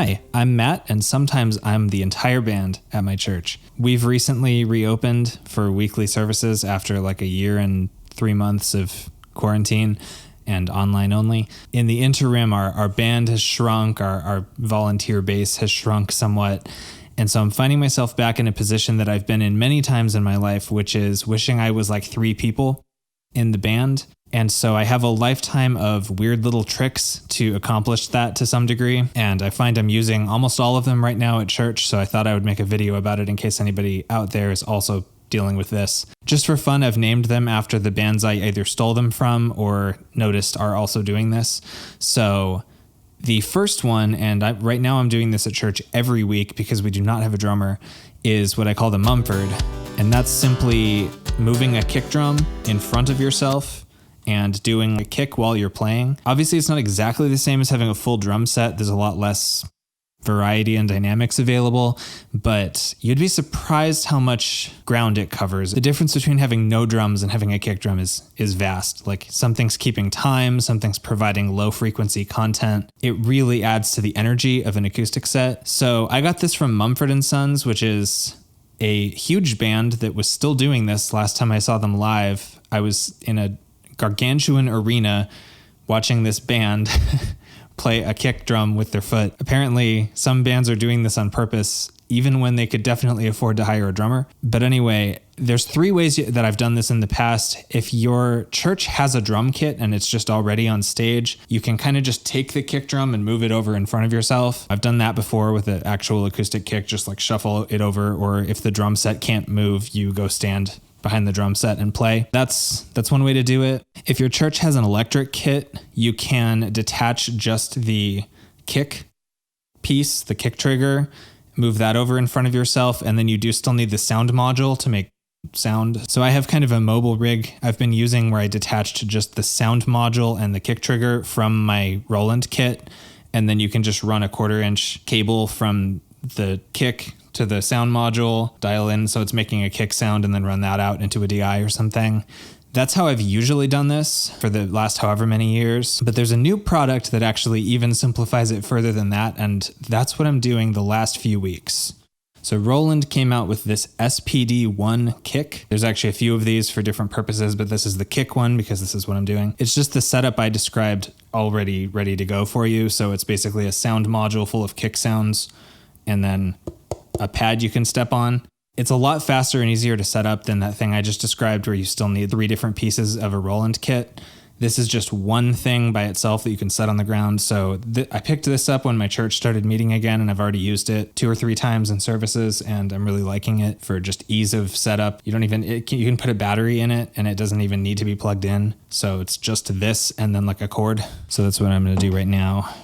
Hi, I'm Matt, and sometimes I'm the entire band at my church. We've recently reopened for weekly services after like a year and 3 months of quarantine and online only. In the interim, our band has shrunk, our volunteer base has shrunk somewhat, and so I'm finding myself back in a position that I've been in many times in my life, which is wishing I was like 3 people in the band. And so I have a lifetime of weird little tricks to accomplish that to some degree. And I find I'm using almost all of them right now at church. So I thought I would make a video about it in case anybody out there is also dealing with this. Just for fun, I've named them after the bands I either stole them from or noticed are also doing this. So the first one, and right now I'm doing this at church every week because we do not have a drummer, is what I call the Mumford. And that's simply moving a kick drum in front of yourself and doing a kick while you're playing. Obviously, it's not exactly the same as having a full drum set. There's a lot less variety and dynamics available, but you'd be surprised how much ground it covers. The difference between having no drums and having a kick drum is vast. Like, something's keeping time, something's providing low frequency content. It really adds to the energy of an acoustic set. So I got this from Mumford & Sons, which is a huge band that was still doing this last time I saw them live. I was in a gargantuan arena watching this band play a kick drum with their foot. Apparently, some bands are doing this on purpose, even when they could definitely afford to hire a drummer. But anyway, there's 3 ways that I've done this in the past. If your church has a drum kit and it's just already on stage, you can kind of just take the kick drum and move it over in front of yourself. I've done that before with an actual acoustic kick, just like shuffle it over, or if the drum set can't move, you go stand behind the drum set and play. That's one way to do it. If your church has an electric kit, you can detach just the kick piece, the kick trigger, move that over in front of yourself, and then you do still need the sound module to make sound. So I have kind of a mobile rig I've been using where I detached just the sound module and the kick trigger from my Roland kit, and then you can just run a 1/4-inch cable from the kick to the sound module, dial in so it's making a kick sound, and then run that out into a DI or something. That's how I've usually done this for the last however many years. But there's a new product that actually even simplifies it further than that, and that's what I'm doing the last few weeks. So Roland came out with this spd-one kick. There's actually a few of these for different purposes, but this is the kick one because this is what I'm doing. It's just the setup I described already ready to go for you. So it's basically a sound module full of kick sounds and then a pad you can step on. It's a lot faster and easier to set up than that thing I just described where you still need 3 different pieces of a Roland kit. This is just one thing by itself that you can set on the ground. So I picked this up when my church started meeting again, and I've already used it 2 or 3 times in services, and I'm really liking it for just ease of setup. You can put a battery in it, and it doesn't even need to be plugged in. So it's just this and then like a cord. So that's what I'm going to do right now.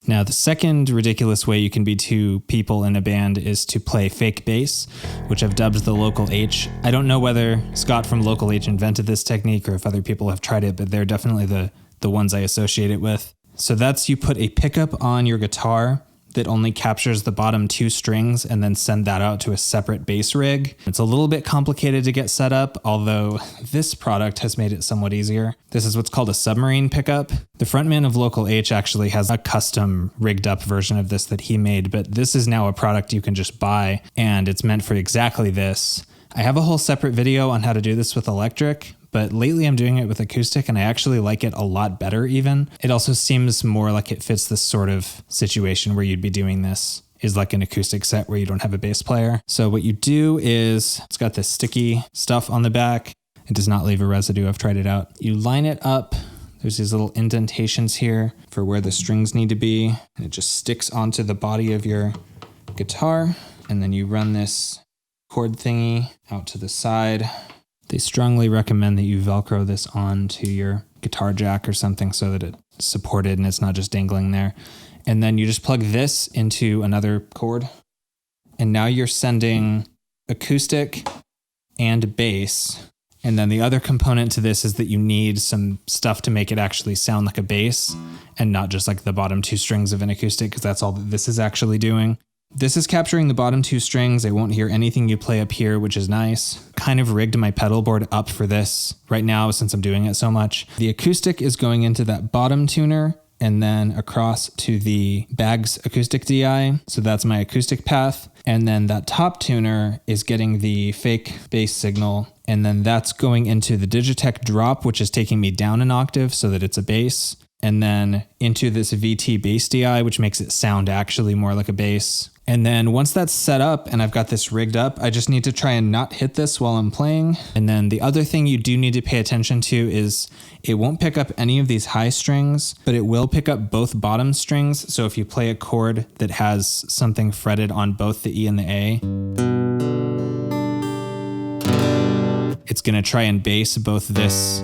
Now, the second ridiculous way you can be 2 people in a band is to play fake bass, which I've dubbed the local H. I don't know whether Scott from Local H invented this technique or if other people have tried it, but they're definitely the ones I associate it with. So that's you put a pickup on your guitar that only captures the bottom 2 strings and then send that out to a separate bass rig. It's a little bit complicated to get set up, although this product has made it somewhat easier. This is what's called a submarine pickup. The frontman of Local H actually has a custom rigged up version of this that he made, but this is now a product you can just buy, and it's meant for exactly this. I have a whole separate video on how to do this with electric, but lately I'm doing it with acoustic and I actually like it a lot better even. It also seems more like it fits this sort of situation where you'd be doing this is like an acoustic set where you don't have a bass player. So what you do is, it's got this sticky stuff on the back. It does not leave a residue, I've tried it out. You line it up. There's these little indentations here for where the strings need to be. And it just sticks onto the body of your guitar. And then you run this cord thingy out to the side. They strongly recommend that you Velcro this onto your guitar jack or something so that it's supported and it's not just dangling there. And then you just plug this into another cord. And now you're sending acoustic and bass. And then the other component to this is that you need some stuff to make it actually sound like a bass and not just like the bottom 2 strings of an acoustic, because that's all that this is actually doing. This is capturing the bottom 2 strings. I won't hear anything you play up here, which is nice. Kind of rigged my pedal board up for this right now since I'm doing it so much. The acoustic is going into that bottom tuner and then across to the Bags acoustic DI. So that's my acoustic path. And then that top tuner is getting the fake bass signal. And then that's going into the Digitech drop, which is taking me down an octave so that it's a bass. And then into this VT bass DI, which makes it sound actually more like a bass. And then once that's set up and I've got this rigged up, I just need to try and not hit this while I'm playing. And then the other thing you do need to pay attention to is it won't pick up any of these high strings, but it will pick up both bottom strings. So if you play a chord that has something fretted on both the E and the A, it's going to try and bass both this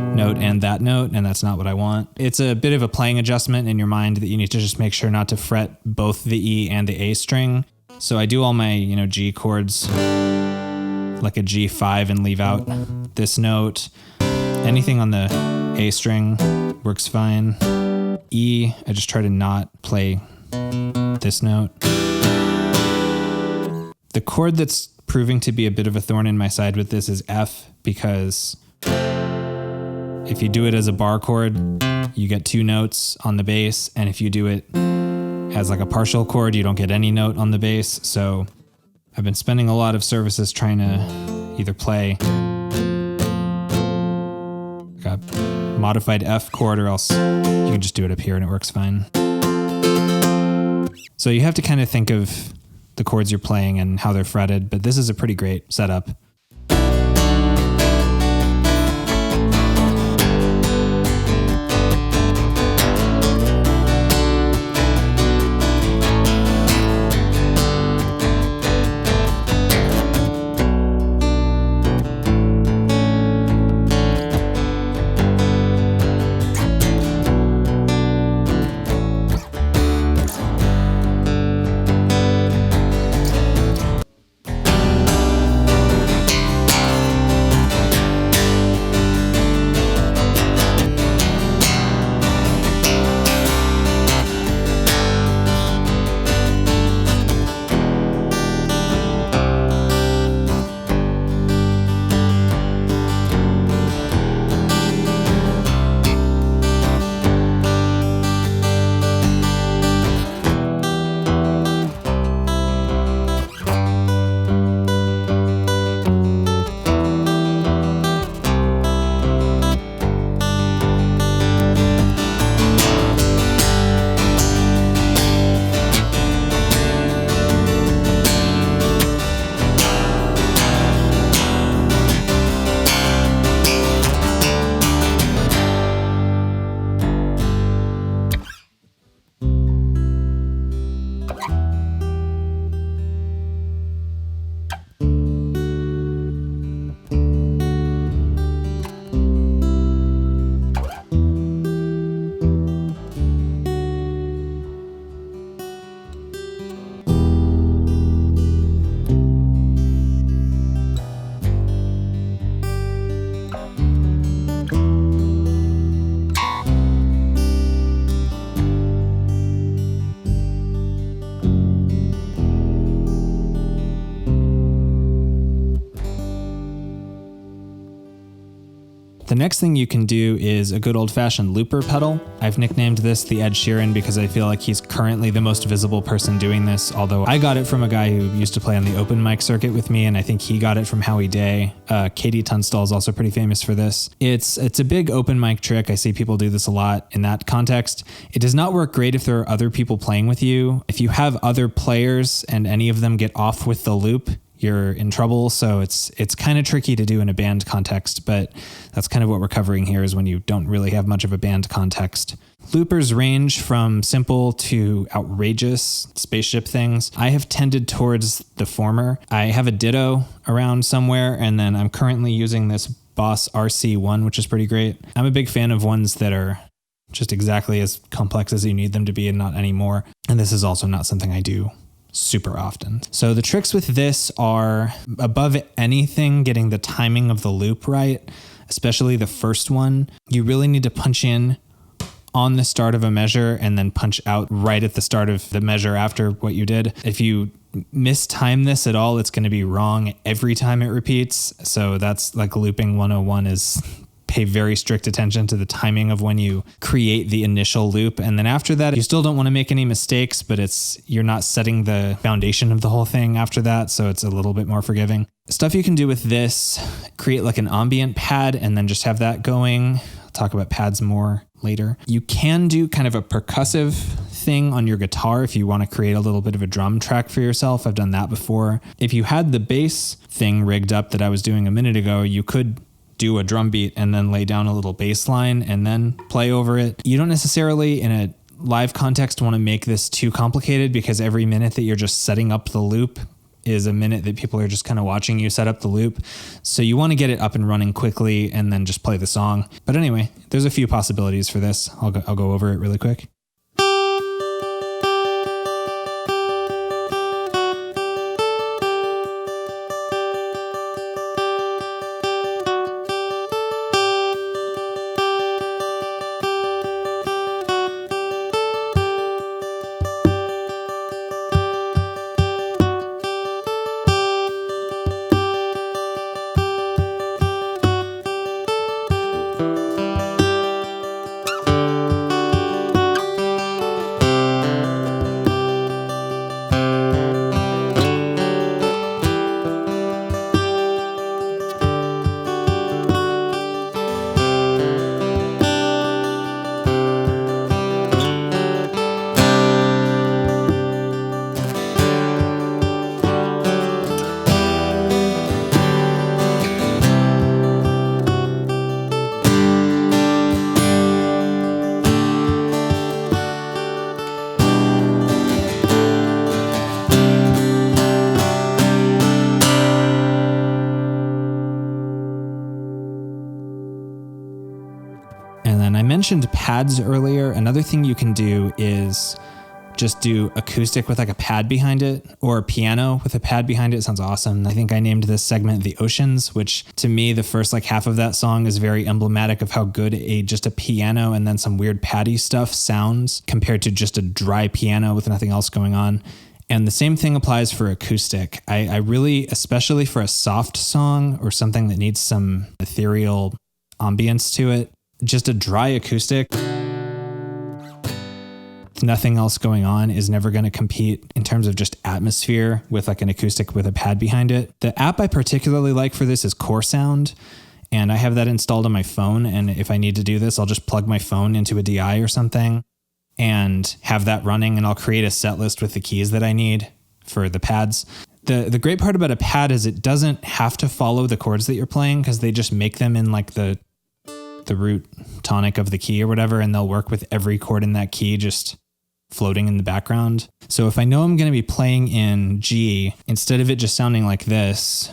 note and that note, and that's not what I want. It's a bit of a playing adjustment in your mind that you need to just make sure not to fret both the E and the A string. So I do all my, G chords like a G5 and leave out this note. Anything on the A string works fine. E, I just try to not play this note. The chord that's proving to be a bit of a thorn in my side with this is F, because if you do it as a bar chord, you get 2 notes on the bass, and if you do it as like a partial chord, you don't get any note on the bass. So I've been spending a lot of services trying to either play a modified F chord, or else you can just do it up here and it works fine. So you have to kind of think of the chords you're playing and how they're fretted, but this is a pretty great setup. The next thing you can do is a good old-fashioned looper pedal. I've nicknamed this the Ed Sheeran because I feel like he's currently the most visible person doing this, although I got it from a guy who used to play on the open mic circuit with me, and I think he got it from Howie Day. Katie Tunstall is also pretty famous for this. It's a big open mic trick. I see people do this a lot in that context. It does not work great if there are other people playing with you. If you have other players and any of them get off with the loop, you're in trouble. So it's kind of tricky to do in a band context, but that's kind of what we're covering here, is when you don't really have much of a band context. Loopers range from simple to outrageous spaceship things. I have tended towards the former. I have a Ditto around somewhere, and then I'm currently using this Boss RC1, which is pretty great. I'm a big fan of ones that are just exactly as complex as you need them to be and not any more. And this is also not something I do super often. So the tricks with this are, above anything, getting the timing of the loop right, especially the first one. You really need to punch in on the start of a measure and then punch out right at the start of the measure after what you did. If you mistime this at all, it's going to be wrong every time it repeats. So that's like looping 101, is pay very strict attention to the timing of when you create the initial loop. And then after that, you still don't want to make any mistakes, but you're not setting the foundation of the whole thing after that. So it's a little bit more forgiving. Stuff you can do with this, create like an ambient pad and then just have that going. I'll talk about pads more later. You can do kind of a percussive thing on your guitar if you want to create a little bit of a drum track for yourself. I've done that before. If you had the bass thing rigged up that I was doing a minute ago, you could do a drum beat and then lay down a little bass line and then play over it. You don't necessarily, in a live context, want to make this too complicated, because every minute that you're just setting up the loop is a minute that people are just kind of watching you set up the loop. So you want to get it up and running quickly and then just play the song. But anyway, there's a few possibilities for this. I'll go over it really quick. I mentioned pads earlier. Another thing you can do is just do acoustic with like a pad behind it, or piano with a pad behind it. It sounds awesome. I think I named this segment The Oceans, which to me, the first like half of that song is very emblematic of how good just a piano and then some weird paddy stuff sounds compared to just a dry piano with nothing else going on. And the same thing applies for acoustic. I really, especially for a soft song or something that needs some ethereal ambience to it, just a dry acoustic, nothing else going on, is never going to compete in terms of just atmosphere with like an acoustic with a pad behind it. The app I particularly like for this is Core Sound, and I have that installed on my phone. And if I need to do this, I'll just plug my phone into a DI or something and have that running, and I'll create a set list with the keys that I need for the pads. The great part about a pad is it doesn't have to follow the chords that you're playing, because they just make them in like the root tonic of the key or whatever, and they'll work with every chord in that key just floating in the background. So if I know I'm going to be playing in G, instead of it just sounding like this,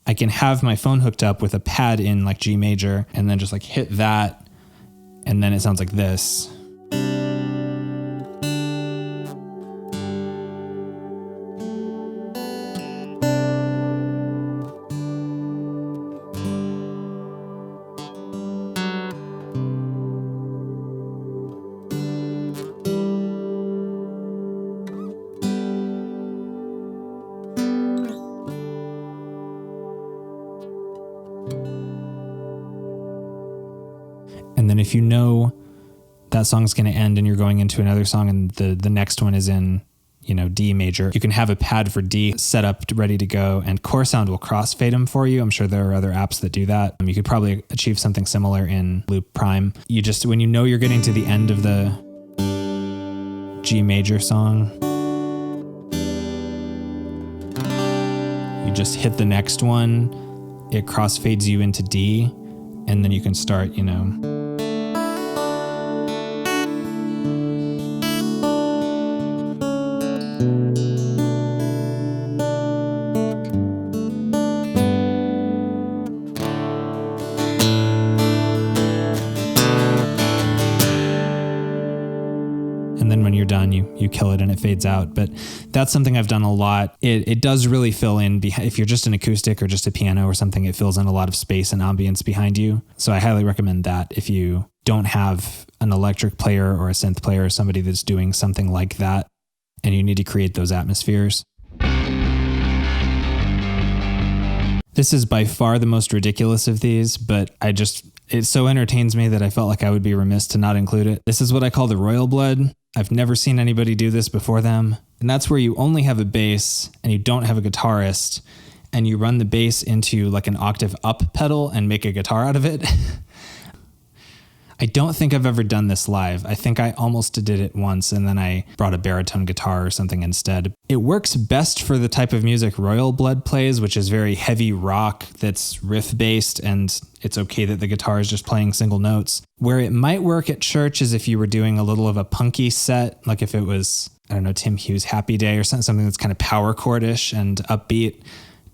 I can have my phone hooked up with a pad in like G major and then just like hit that, and then it sounds like this. then if you know that song's going to end and you're going into another song and the next one is in, D major, you can have a pad for D set up ready to go, and Core Sound will crossfade them for you. I'm sure there are other apps that do that. You could probably achieve something similar in Loop Prime. You just, when you know you're getting to the end of the G major song, you just hit the next one, it crossfades you into D, and then you can start, and then when you're done, you kill it and it fades out. But that's something I've done a lot. It does really fill in, if you're just an acoustic or just a piano or something, it fills in a lot of space and ambience behind you. So I highly recommend that if you don't have an electric player or a synth player or somebody that's doing something like that and you need to create those atmospheres. This is by far the most ridiculous of these, but it so entertains me that I felt like I would be remiss to not include it. This is what I call the royal blood. I've never seen anybody do this before them. And that's where you only have a bass and you don't have a guitarist, and you run the bass into like an octave up pedal and make a guitar out of it. I don't think I've ever done this live. I think I almost did it once and then I brought a baritone guitar or something instead. It works best for the type of music Royal Blood plays, which is very heavy rock that's riff based, and it's okay that the guitar is just playing single notes. Where it might work at church is if you were doing a little of a punky set, like if it was, Tim Hughes' Happy Day or something that's kind of power chordish and upbeat,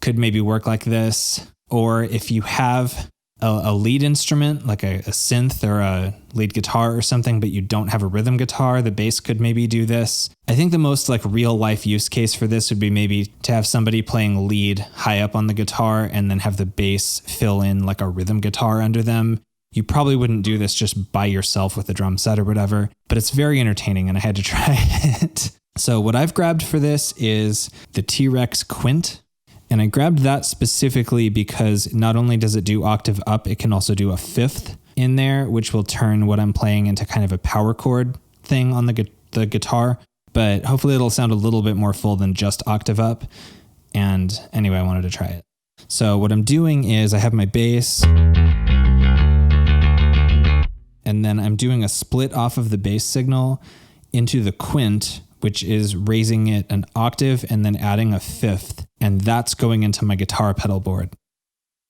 could maybe work like this. Or if you have a lead instrument, like a synth or a lead guitar or something, but you don't have a rhythm guitar, the bass could maybe do this. I think the most like real life use case for this would be maybe to have somebody playing lead high up on the guitar and then have the bass fill in like a rhythm guitar under them. You probably wouldn't do this just by yourself with a drum set or whatever, but it's very entertaining and I had to try it. So what I've grabbed for this is the T-Rex Quint. And I grabbed that specifically because not only does it do octave up, it can also do a fifth in there, which will turn what I'm playing into kind of a power chord thing on the guitar. But hopefully it'll sound a little bit more full than just octave up. And anyway, I wanted to try it. So what I'm doing is I have my bass, and then I'm doing a split off of the bass signal into the quint, which is raising it an octave and then adding a fifth, and that's going into my guitar pedal board.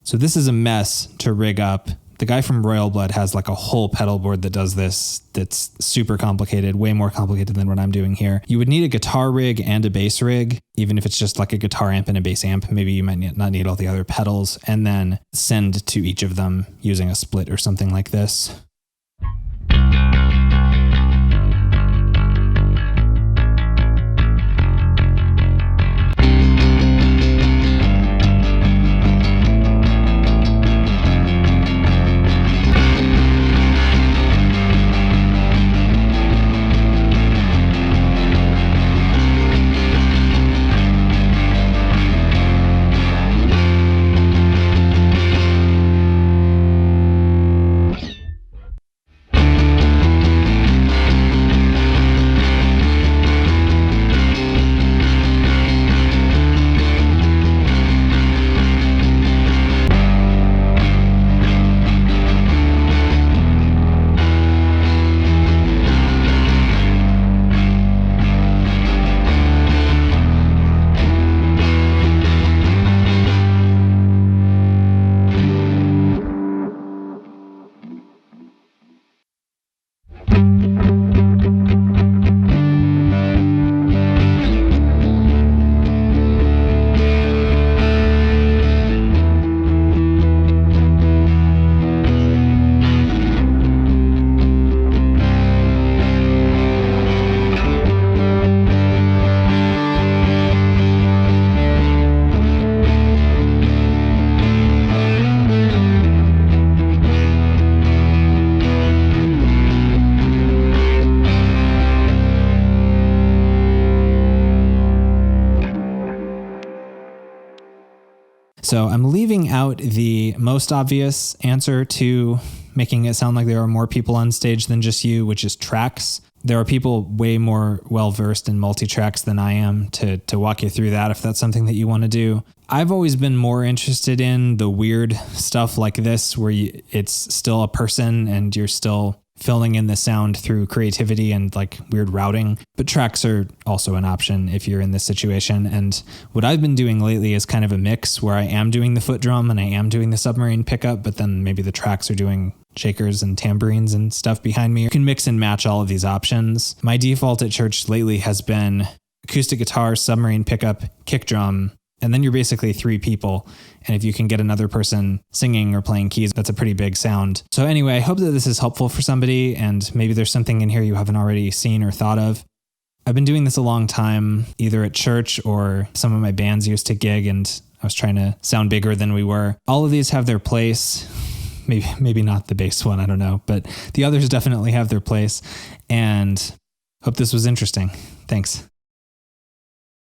So this is a mess to rig up. The guy from Royal Blood has like a whole pedal board that does this that's super complicated, way more complicated than what I'm doing here. You would need a guitar rig and a bass rig, even if it's just like a guitar amp and a bass amp. Maybe you might not need all the other pedals, and then send to each of them using a split or something like this. So I'm leaving out the most obvious answer to making it sound like there are more people on stage than just you, which is tracks. There are people way more well-versed in multi-tracks than I am to walk you through that if that's something that you want to do. I've always been more interested in the weird stuff like this, where it's still a person and you're still filling in the sound through creativity and like weird routing. But tracks are also an option if you're in this situation. And what I've been doing lately is kind of a mix where I am doing the foot drum and I am doing the submarine pickup, but then maybe the tracks are doing shakers and tambourines and stuff behind me. You can mix and match all of these options. My default at church lately has been acoustic guitar, submarine pickup, kick drum, and then you're basically 3 people. And if you can get another person singing or playing keys, that's a pretty big sound. So anyway, I hope that this is helpful for somebody, and maybe there's something in here you haven't already seen or thought of. I've been doing this a long time, either at church or some of my bands used to gig, and I was trying to sound bigger than we were. All of these have their place. Maybe not the bass one, I don't know, but the others definitely have their place, and hope this was interesting. Thanks.